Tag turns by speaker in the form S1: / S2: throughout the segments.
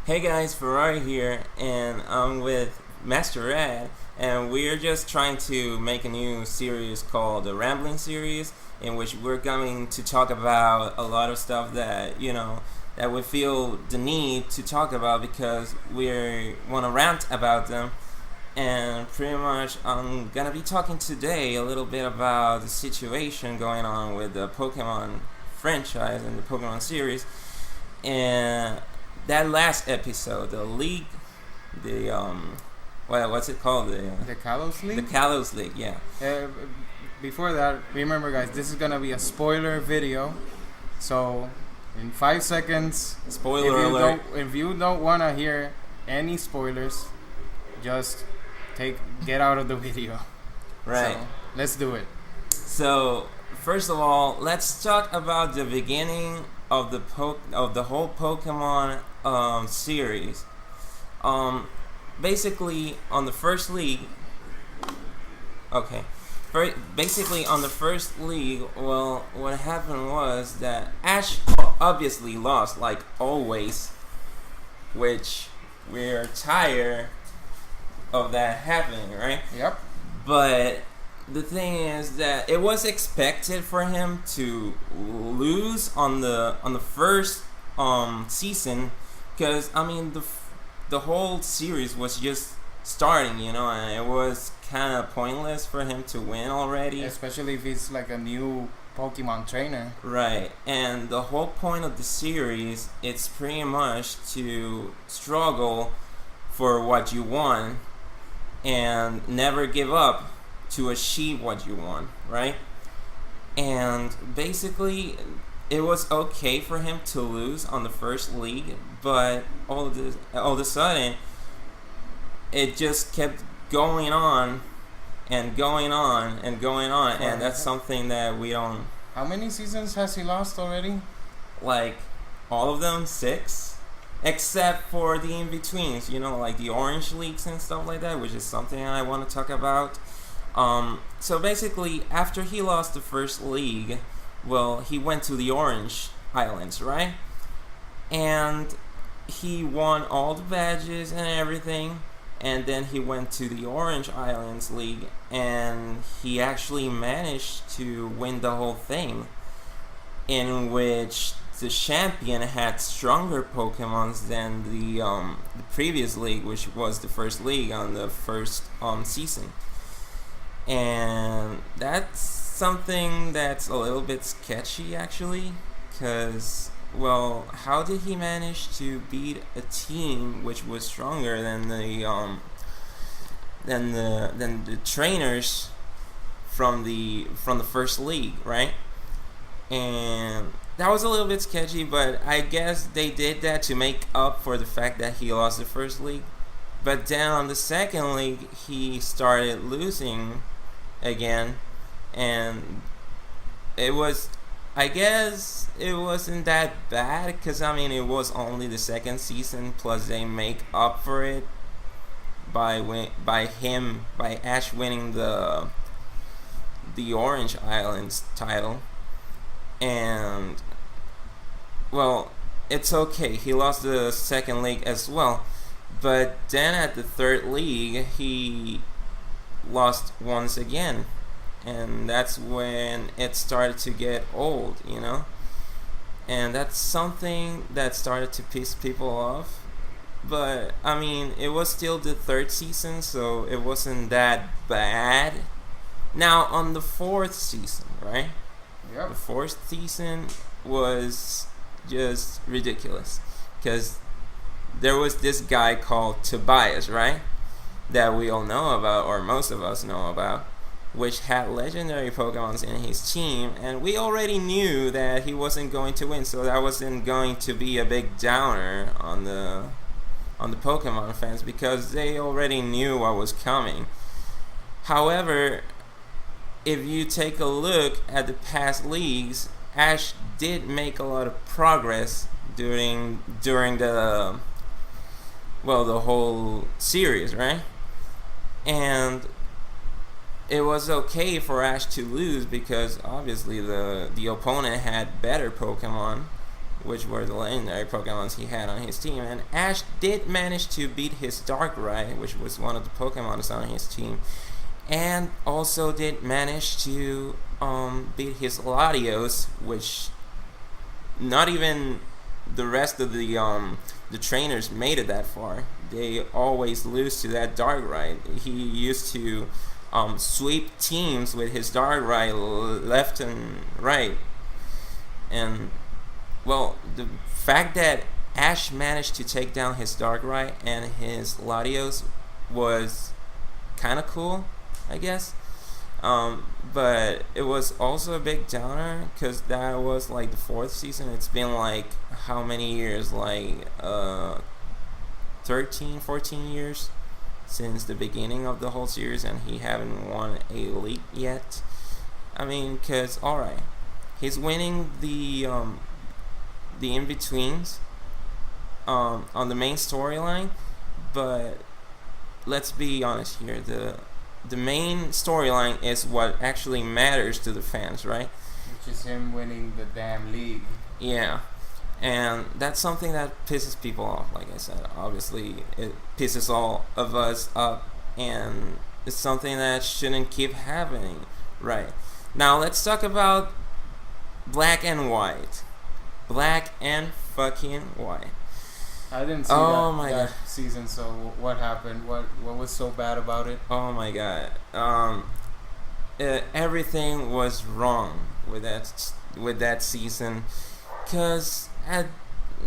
S1: Hey guys, Ferrary here, and I'm with Master Rad, and we're just trying to make a new series called the Rambling Series, in which we're going to talk about a lot of stuff that we feel the need to talk about because we want to rant about them. And pretty much, I'm gonna be talking today a little bit about the situation going on with the Pokemon franchise and the Pokemon series. And that last episode, the league, what's it called?
S2: The Kalos
S1: The
S2: League?
S1: Kalos League, yeah.
S2: Before that, remember guys, this is gonna be a spoiler video. So, in 5 seconds,
S1: Spoiler alert.
S2: If you don't wanna hear any spoilers, just get out of the video.
S1: Right.
S2: So, let's do it.
S1: So, first of all, let's talk about the beginning of the whole Pokemon series. Basically, on the first league. Okay. Basically, on the first league, well, what happened was that Ash obviously lost, like always, which we're tired of that happening, right?
S2: Yep.
S1: But the thing is that it was expected for him to lose on the first season, because I mean the whole series was just starting, and it was kind of pointless for him to win already.
S2: Especially if he's like a new Pokemon trainer.
S1: Right, and the whole point of the series, it's pretty much to struggle for what you want and never give up to achieve what you want, right? And basically, it was okay for him to lose on the first league, but all of a sudden, it just kept going on and going on and going on, and that's something that we don't.
S2: How many seasons has he lost already?
S1: Like all of them, 6. Except for the in-betweens, like the Orange Leagues and stuff like that, which is something I want to talk about. So basically, after he lost the first league, well, he went to the Orange Islands, right? And he won all the badges and everything, and then he went to the Orange Islands League, and he actually managed to win the whole thing, in which the champion had stronger Pokemons than the previous league, which was the first league on the first season. And that's something that's a little bit sketchy, actually, because, well, how did he manage to beat a team which was stronger than the trainers from the first league, right? And that was a little bit sketchy, but I guess they did that to make up for the fact that he lost the first league. But then on the second league, he started losing again, and I guess it wasn't that bad, because I mean it was only the second season, plus they make up for it by Ash winning the Orange Islands title. And well, it's okay, he lost the second league as well, but then at the third league he lost once again, and that's when it started to get old, and that's something that started to piss people off. But I mean, it was still the third season, so it wasn't that bad. Now on the fourth season, right?
S2: Yep.
S1: The fourth season was just ridiculous, because there was this guy called Tobias, right? That we all know about, or most of us know about, which had legendary Pokemons in his team, and we already knew that he wasn't going to win, so that wasn't going to be a big downer on the Pokemon fans, because they already knew what was coming. However, if you take a look at the past leagues, Ash did make a lot of progress during the whole series, right? And it was okay for Ash to lose, because obviously the opponent had better Pokemon, which were the legendary Pokemons he had on his team. And Ash did manage to beat his Darkrai, which was one of the Pokemons on his team, and also did manage to beat his Latios, which not even the rest of the trainers made it that far. They always lose to that Darkrai. He used to sweep teams with his Darkrai left and right. And, well, the fact that Ash managed to take down his Darkrai and his Latios was kind of cool, I guess. But it was also a big downer because that was like the 4th season. It's been like how many years? Like 13, 14 years since the beginning of the whole series, and he haven't won a league yet. I mean, because alright, he's winning the in-betweens on the main storyline, but let's be honest here, the main storyline is what actually matters to the fans, right?
S2: Which is him winning the damn league.
S1: Yeah. And that's something that pisses people off, like I said. Obviously, it pisses all of us up, and it's something that shouldn't keep happening, right? Now, let's talk about Black and White. Black and fucking White.
S2: I didn't see that season, so what happened? What was so bad about it?
S1: Oh my god. Everything was wrong with that season. Cause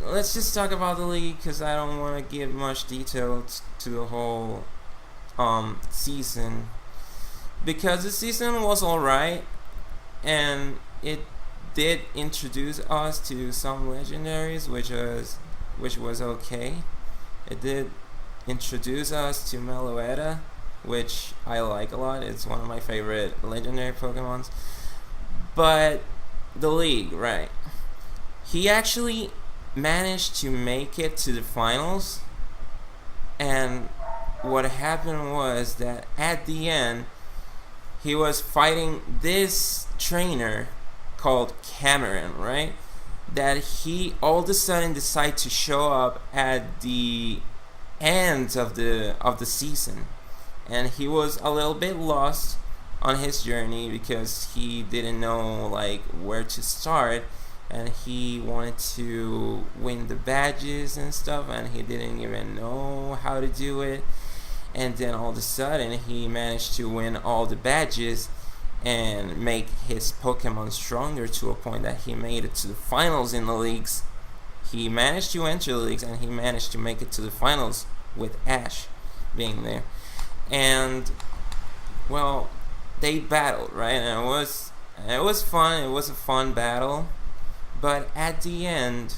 S1: let's just talk about the league, cause I don't want to give much detail to the whole season. Because the season was alright, and it did introduce us to some legendaries, which was okay. It did introduce us to Meloetta, which I like a lot. It's one of my favorite legendary Pokemons. But the league, right? He actually managed to make it to the finals, and what happened was that at the end, he was fighting this trainer called Cameron, right? That he all of a sudden decided to show up at the end of the season, and he was a little bit lost on his journey because he didn't know like where to start, and he wanted to win the badges and stuff, and he didn't even know how to do it. And then all of a sudden he managed to win all the badges and make his Pokemon stronger to a point that he made it to the finals in the leagues. He managed to enter the leagues, and he managed to make it to the finals with Ash being there. And, well, they battled, right? And it was fun. It was a fun battle. But at the end,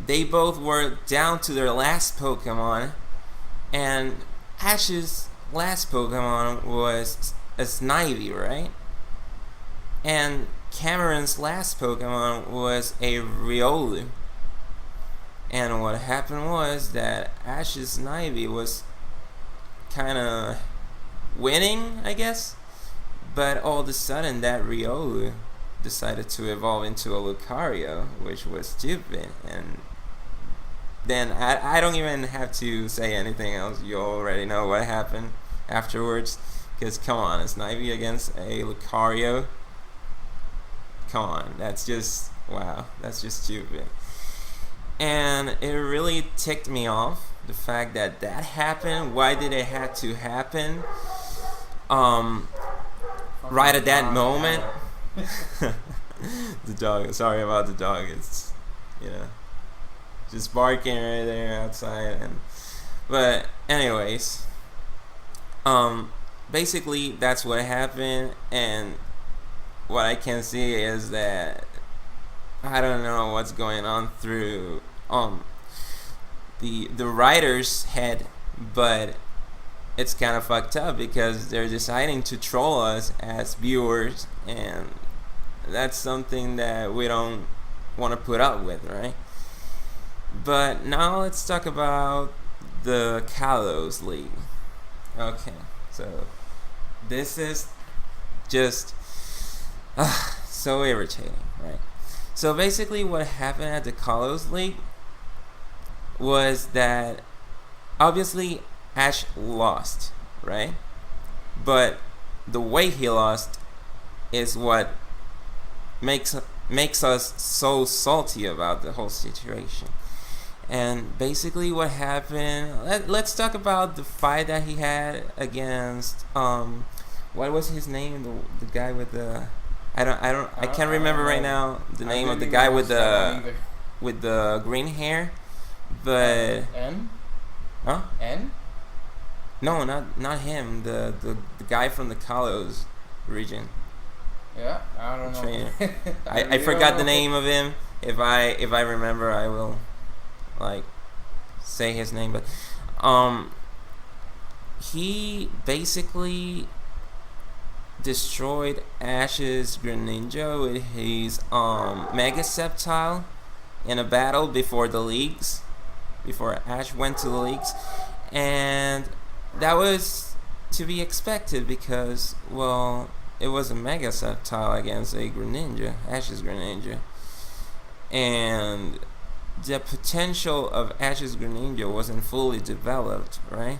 S1: they both were down to their last Pokemon, and Ash's last Pokemon was a Snivy, right? And Cameron's last Pokemon was a Riolu. And what happened was that Ash's Snivy was kind of winning, I guess. But all of a sudden, that Riolu decided to evolve into a Lucario, which was stupid. And then I don't even have to say anything else. You already know what happened afterwards. Because come on, a Snivy against a Lucario. Come on, that's just, wow, that's just stupid. And it really ticked me off, the fact that happened. Why did it have to happen? Right at that moment. The dog, sorry about the dog, it's, just barking right there outside. But anyways, basically that's what happened, and what I can see is that I don't know what's going on through the writer's head, but it's kind of fucked up because they're deciding to troll us as viewers, and that's something that we don't want to put up with, right? But now let's talk about the Kalos League. Okay, so this is just so irritating, right? So basically, what happened at the Kalos League was that obviously Ash lost, right? But the way he lost is what makes us so salty about the whole situation. And basically, what happened? Let's talk about the fight that he had against what was his name? The guy with the I can't remember right now the name of the guy with the green hair, but
S2: N?
S1: Huh?
S2: N?
S1: No, not him. The guy from the Kalos region.
S2: Yeah, I don't know.
S1: Trainer. I forgot the name of him. If I remember, I will like say his name. But he basically destroyed Ash's Greninja with his Mega Sceptile in a battle before the leagues. Before Ash went to the leagues, and that was to be expected because, well, it was a Mega Sceptile against a Greninja, Ash's Greninja, and the potential of Ash's Greninja wasn't fully developed, right?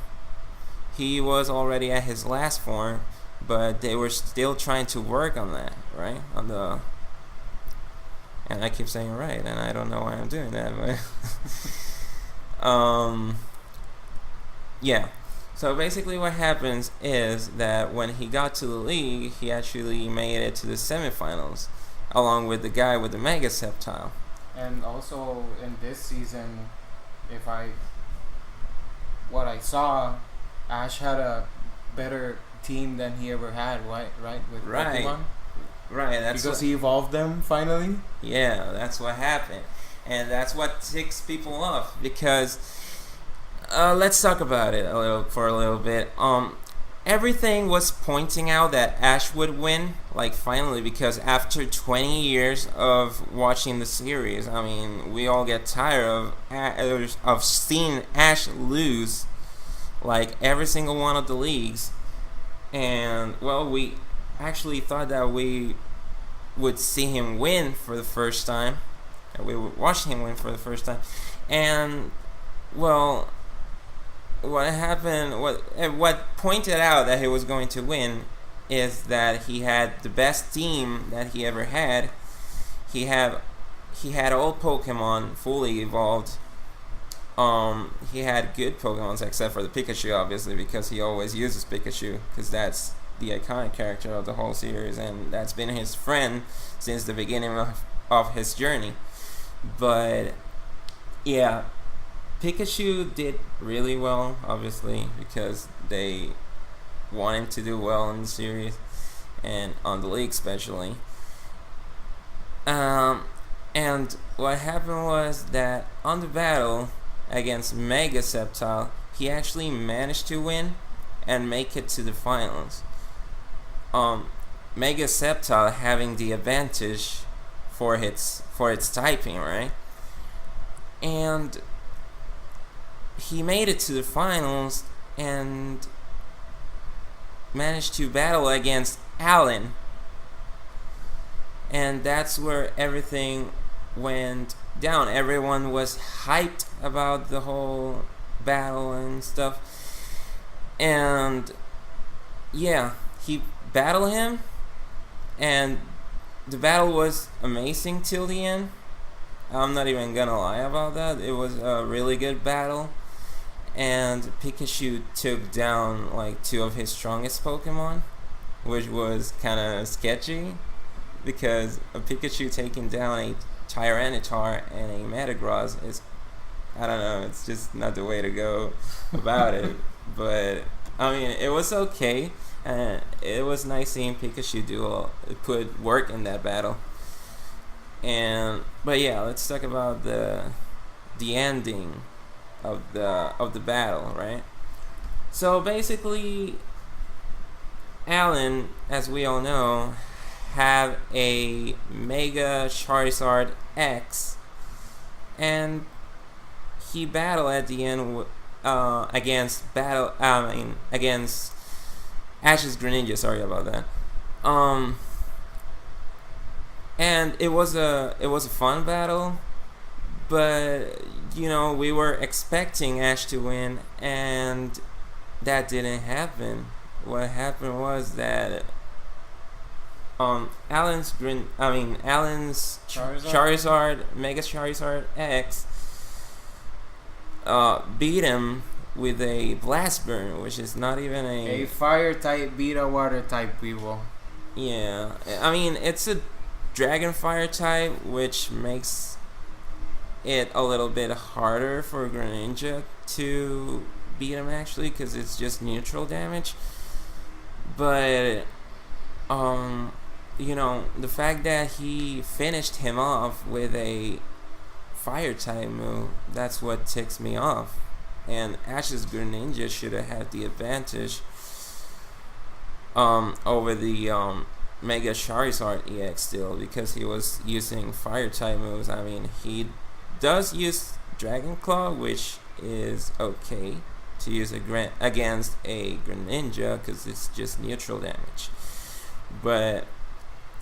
S1: He was already at his last form, but they were still trying to work on that, right? And I keep saying right, and I don't know why I'm doing that, but yeah. So basically what happens is that when he got to the league, he actually made it to the semifinals along with the guy with the Mega Sceptile.
S2: And also in this season, what I saw, Ash had a better team than he ever had, right? With Pokemon?
S1: Right, that's
S2: because he evolved them finally?
S1: Yeah, that's what happened. And that's what ticks people off because let's talk about it for a little bit. Everything was pointing out that Ash would win, like finally, because after 20 years of watching the series, I mean, we all get tired of seeing Ash lose, like every single one of the leagues. And well, we actually thought that we would see him win for the first time. We would watch him win for the first time, and well, what happened? What pointed out that he was going to win is that he had the best team that he ever had. He had all Pokemon fully evolved. He had good Pokemon except for the Pikachu, obviously, because he always uses Pikachu, because that's the iconic character of the whole series, and that's been his friend since the beginning of his journey. But yeah, Pikachu did really well, obviously, because they want him to do well in the series and on the league especially. And what happened was that on the battle against Mega Sceptile, he managed to win and make it to the finals. Mega Sceptile having the advantage for its typing, right? And he made it to the finals and managed to battle against Alan. And that's where everything went down. Everyone was hyped about the whole battle and stuff. And yeah, he battled him, and the battle was amazing till the end. I'm not even gonna lie about that. It was a really good battle, and Pikachu took down like two of his strongest Pokemon, which was kind of sketchy, because a Pikachu taking down a Tyranitar and a Metagross is, I don't know, it's just not the way to go about it. But I mean, it was okay, and it was nice seeing Pikachu put work in that battle. But yeah, let's talk about the ending of the battle, right? So basically, Alan, as we all know, have a Mega Charizard X, and he battled at the end against Ash's Greninja. Sorry about that. and it was a fun battle, but we were expecting Ash to win, and that didn't happen. What happened was that Alan's Charizard, Mega Charizard X, beat him with a Blast Burn, which is not even
S2: a fire type beat a water type, people.
S1: Yeah, I mean it's a Dragon Fire type, which makes it a little bit harder for Greninja to beat him actually, because it's just neutral damage. But the fact that he finished him off with a fire type move, that's what ticks me off. And Ash's Greninja should have had the advantage over the Mega Charizard EX still, because he was using fire type moves. I mean, he does use Dragon Claw, which is okay to use against a Greninja because it's just neutral damage. But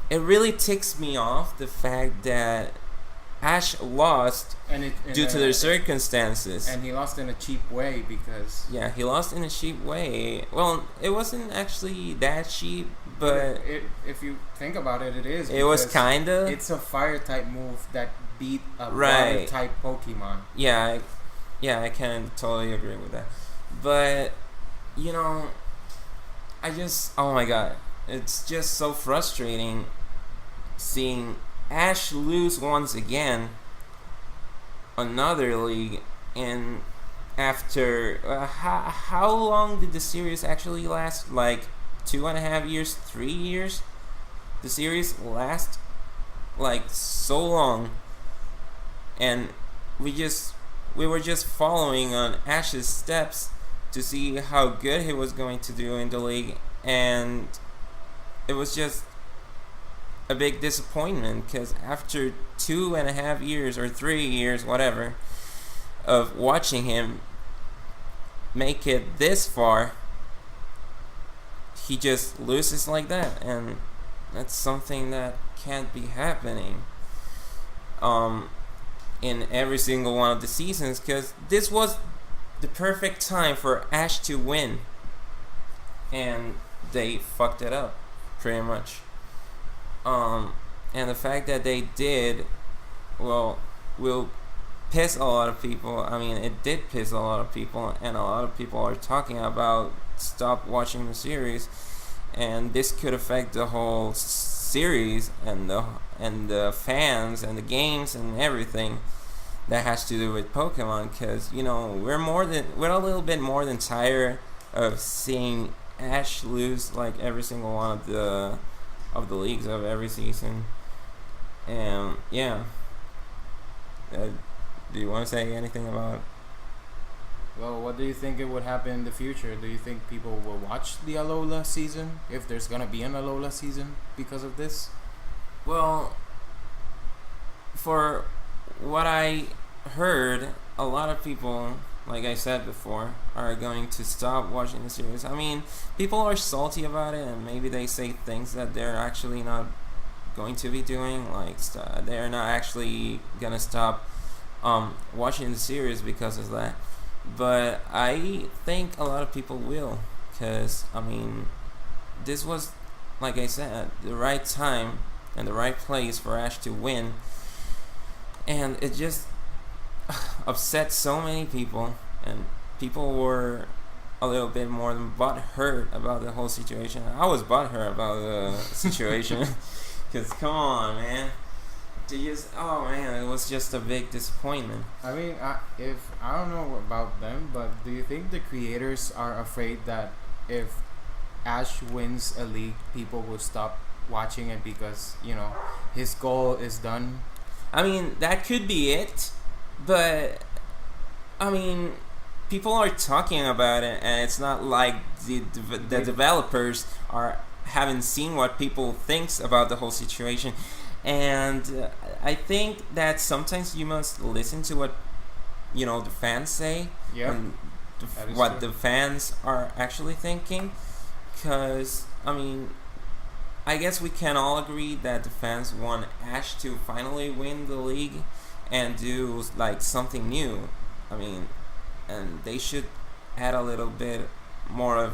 S1: it really ticks me off the fact that Ash lost due to their circumstances.
S2: And he lost in a cheap way because...
S1: Yeah, he lost in a cheap way. Well, it wasn't actually that cheap, but...
S2: if you think about it, it is.
S1: It was kinda...
S2: It's a fire type move that beat a water type Pokemon.
S1: Yeah, I can totally agree with that. But, I just... Oh my god. It's just so frustrating seeing Ash lose once again another league, and after how long did the series actually last? Like 2.5 years, 3 years? The series last like so long, and we were just following on Ash's steps to see how good he was going to do in the league, and it was just a big disappointment because after 2.5 years or 3 years, whatever, of watching him make it this far, he just loses like that, and that's something that can't be happening in every single one of the seasons, because this was the perfect time for Ash to win, and they fucked it up pretty much. And the fact that they did, will piss a lot of people. I mean, it did piss a lot of people, and a lot of people are talking about stop watching the series, and this could affect the whole series and the fans and the games and everything that has to do with Pokemon, because we're a little bit more than tired of seeing Ash lose like every single one of the leagues of every season. And yeah, do you want to say anything about it?
S2: Well, what do you think it would happen in the future? Do you think people will watch the Alola season, if there's gonna be an Alola season, because of this?
S1: Well, for what I heard, a lot of people, like I said before, are going to stop watching the series. I mean, people are salty about it, and maybe they say things that they're actually not going to be doing, like they're not actually gonna stop watching the series because of that. But I think a lot of people will, because I mean, this was, like I said, the right time and the right place for Ash to win, and it just upset so many people, and people were a little bit more than butthurt about the whole situation. I was butthurt about the situation, because come on, man, it was just a big disappointment.
S2: I mean, I don't know about them, but do you think the creators are afraid that if Ash wins a league, people will stop watching it because his goal is done?
S1: I mean, that could be it. But I mean, people are talking about it, and it's not like the developers haven't seen what people thinks about the whole situation. And I think that sometimes you must listen to what the fans say, and what the fans are actually thinking. Because I mean, I guess we can all agree that the fans want Ash to finally win the league and do like something new. I mean, and they should add a little bit more of,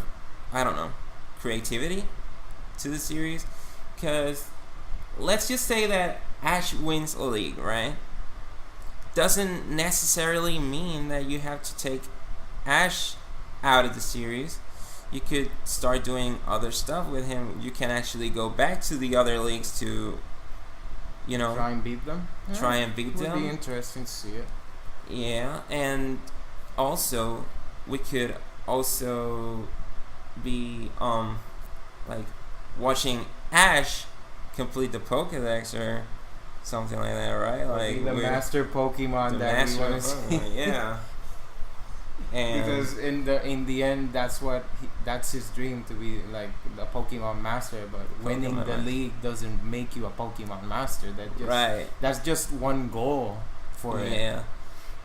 S1: I don't know, creativity to the series. Because let's just say that Ash wins a league, right? Doesn't necessarily mean that you have to take Ash out of the series. You could start doing other stuff with him. You can actually go back to the other leagues to,
S2: try and beat them.
S1: Try and beat them.
S2: Would be interesting to see it.
S1: Yeah, and also we could also be like watching Ash complete the Pokédex or something like that, right? Like
S2: the master Pokemon that we want to see.
S1: Yeah. And
S2: because in the end, that's his dream, to be like the Pokemon master. But winning the league doesn't make you a Pokemon master. That's just one goal for it.
S1: Yeah,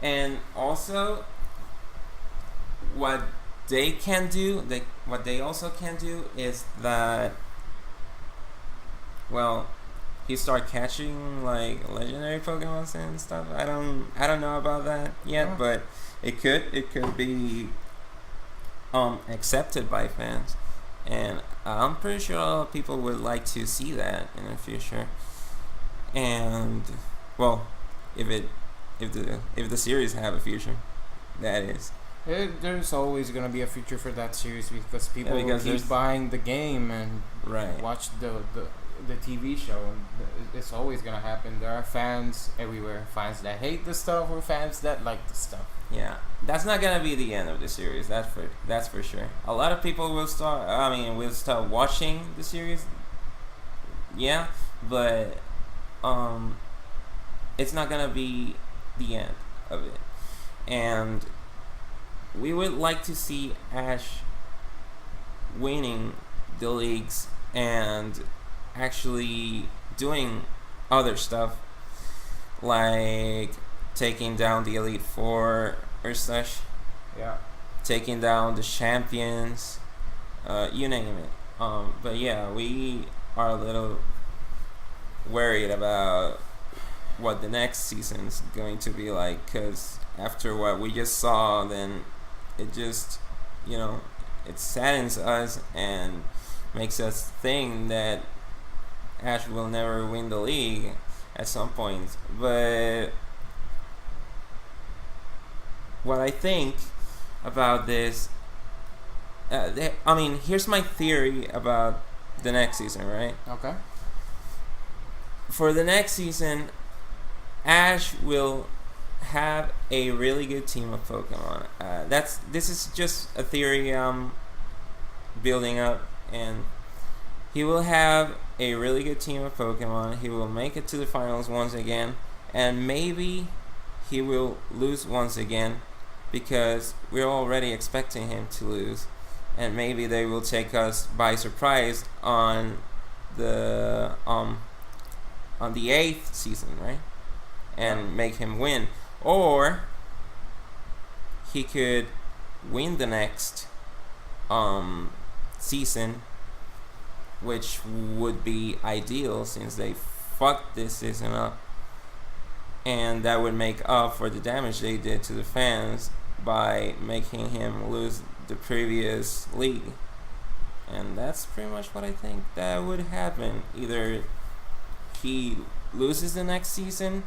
S1: and also what they also can do is that, well, he start catching like legendary Pokemon and stuff. I don't know about that yet, but it could be accepted by fans, and I'm pretty sure a lot of people would like to see that in the future. And well, if the series have a future, that is.
S2: There's always gonna be a future for that series because people will keep buying the game and watch the TV show. It's always gonna happen. There are fans everywhere. Fans that hate the stuff or fans that like the stuff.
S1: Yeah, that's not gonna be the end of the series. That's for sure. A lot of people will start watching the series. Yeah, but it's not gonna be the end of it. And we would like to see Ash winning the leagues and actually doing other stuff like taking down the Elite Four or such.
S2: Yeah.
S1: Taking down the champions. You name it. But yeah, we are a little worried about what the next season's going to be like, because after what we just saw, then it just, it saddens us and makes us think that Ash will never win the league at some point. But what I think about this, here's my theory about the next season, right?
S2: Okay.
S1: For the next season, Ash will have a really good team of Pokemon. This is just a theory I'm building up, and he will have a really good team of Pokemon. He will make it to the finals once again, and maybe he will lose once again because we're already expecting him to lose, and maybe they will take us by surprise on the 8th season, right? And make him win. Or he could win the next season, which would be ideal since they fucked this season up, and that would make up for the damage they did to the fans by making him lose the previous league. And that's pretty much what I think that would happen. Either he loses the next season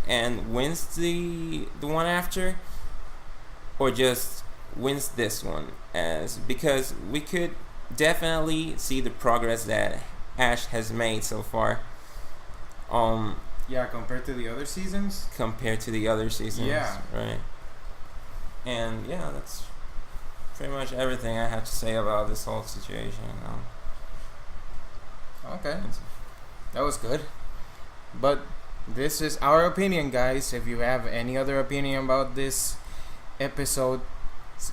S1: and wins the one after, or just wins this one, because we could definitely see the progress that Ash has made so far.
S2: Compared to the other seasons.
S1: Yeah. Right. And yeah, that's pretty much everything I have to say about this whole situation.
S2: Okay. That was good. But this is our opinion, guys. If you have any other opinion about this episode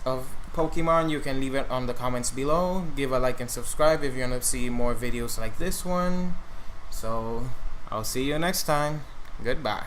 S2: of Pokemon, you can leave it on the comments below. Give a like and subscribe if you want to see more videos like this one. So I'll see you next time. Goodbye.